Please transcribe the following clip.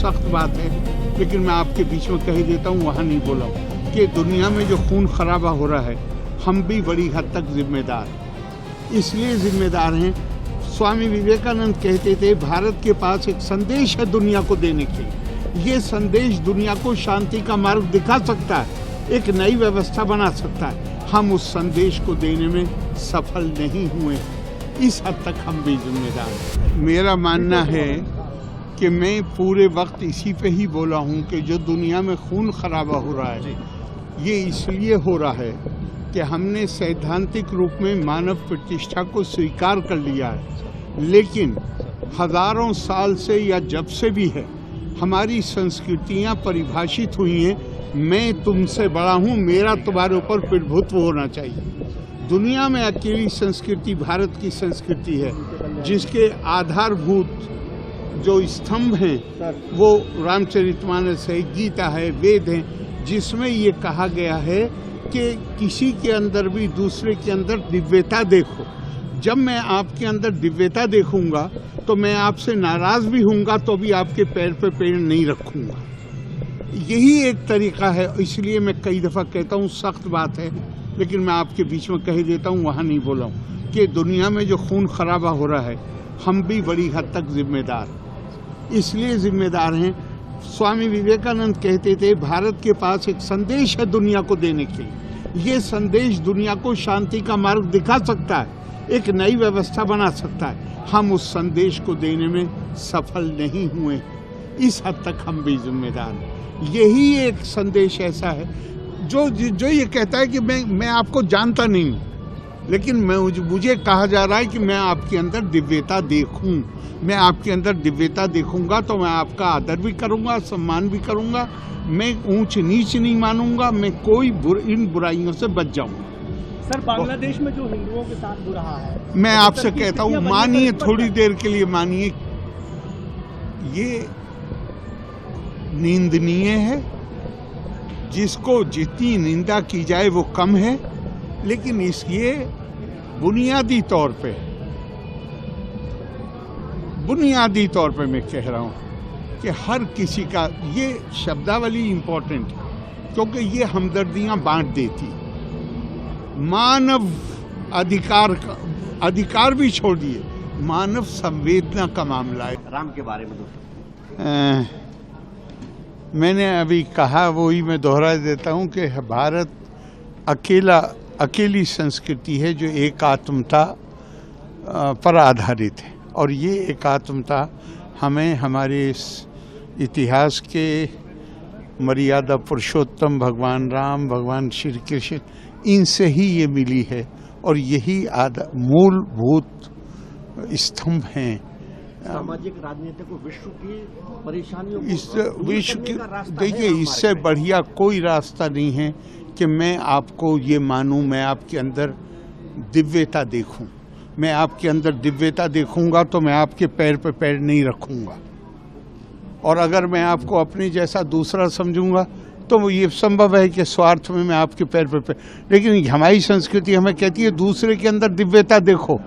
सख्त बात है, लेकिन मैं आपके बीच में कह देता हूँ, वहाँ नहीं बोला हूँ कि दुनिया में जो खून खराबा हो रहा है हम भी बड़ी हद तक जिम्मेदार, इसलिए जिम्मेदार हैं। स्वामी विवेकानंद कहते थे भारत के पास एक संदेश है दुनिया को देने के लिए। ये संदेश दुनिया को शांति का मार्ग दिखा सकता है, एक नई व्यवस्था बना सकता है। हम उस संदेश को देने में सफल नहीं हुए, इस हद तक हम भी जिम्मेदार हैं। मेरा मानना है कि मैं पूरे वक्त इसी पे ही बोला हूँ कि जो दुनिया में खून खराबा हो रहा है ये इसलिए हो रहा है कि हमने सैद्धांतिक रूप में मानव प्रतिष्ठा को स्वीकार कर लिया है, लेकिन हजारों साल से या जब से भी है हमारी संस्कृतियाँ परिभाषित हुई हैं, मैं तुमसे बड़ा हूँ, मेरा तुम्हारे ऊपर प्रभुत्व होना चाहिए। दुनिया में अकेली संस्कृति भारत की संस्कृति है जिसके आधारभूत जो स्तंभ हैं वो रामचरितमानस है, गीता है, वेद है, जिसमें ये कहा गया है कि किसी के अंदर भी दूसरे के अंदर दिव्यता देखो। जब मैं आपके अंदर दिव्यता देखूंगा तो मैं आपसे नाराज भी होऊंगा तो भी आपके पैर पे पैर नहीं रखूंगा। यही एक तरीका है, इसलिए मैं कई दफ़ा कहता हूँ सख्त बात है, लेकिन मैं आपके बीच में कह देता हूँ, वहाँ नहीं बोला हूँ कि दुनिया में जो खून खराबा हो रहा है हम भी बड़ी हद तक जिम्मेदार, इसलिए जिम्मेदार हैं। स्वामी विवेकानंद कहते थे भारत के पास एक संदेश है दुनिया को देने के लिए। ये संदेश दुनिया को शांति का मार्ग दिखा सकता है, एक नई व्यवस्था बना सकता है। हम उस संदेश को देने में सफल नहीं हुए, इस हद तक हम भी जिम्मेदार हैं। यही एक संदेश ऐसा है जो ये कहता है कि मैं आपको जानता नहीं हूँ, लेकिन मुझे कहा जा रहा है कि मैं आपके अंदर दिव्यता देखूं। मैं आपके अंदर दिव्यता देखूंगा तो मैं आपका आदर भी करूंगा, सम्मान भी करूंगा, मैं ऊंच नीच नहीं मानूंगा, मैं कोई इन बुराइयों से बच जाऊंगा। सर, बांग्लादेश में जो हिंदुओं के साथ हो रहा है, मैं आपसे कहता हूँ मानिए, थोड़ी देर के लिए मानिए, ये निंदनीय है। जिसको जितनी निंदा की जाए वो कम है, लेकिन ये बुनियादी तौर पे मैं कह रहा हूँ कि हर किसी का ये शब्दावली इम्पोर्टेंट है, क्योंकि ये हमदर्दियाँ बांट देती। मानव अधिकार भी छोड़ दिए, मानव संवेदना का मामला है। राम के बारे में मैंने अभी कहा, वही मैं दोहरा देता हूँ कि भारत अकेली संस्कृति है जो एकात्मता पर आधारित है, और ये एकात्मता हमें हमारे इतिहास के मर्यादा पुरुषोत्तम भगवान राम, भगवान श्री कृष्ण, इनसे ही ये मिली है, और यही मूलभूत स्तंभ हैं। सामाजिक राजनीतिक विश्व की परेशानियों देखिए, इससे बढ़िया कोई रास्ता नहीं है कि मैं आपको ये मानूं, मैं आपके अंदर दिव्यता देखूं। मैं आपके अंदर दिव्यता देखूंगा तो मैं आपके पैर पे पैर नहीं रखूंगा, और अगर मैं आपको अपने जैसा दूसरा समझूंगा तो ये संभव है कि स्वार्थ में मैं आपके पैर पे पैर, लेकिन हमारी संस्कृति हमें कहती है दूसरे के अंदर दिव्यता देखो।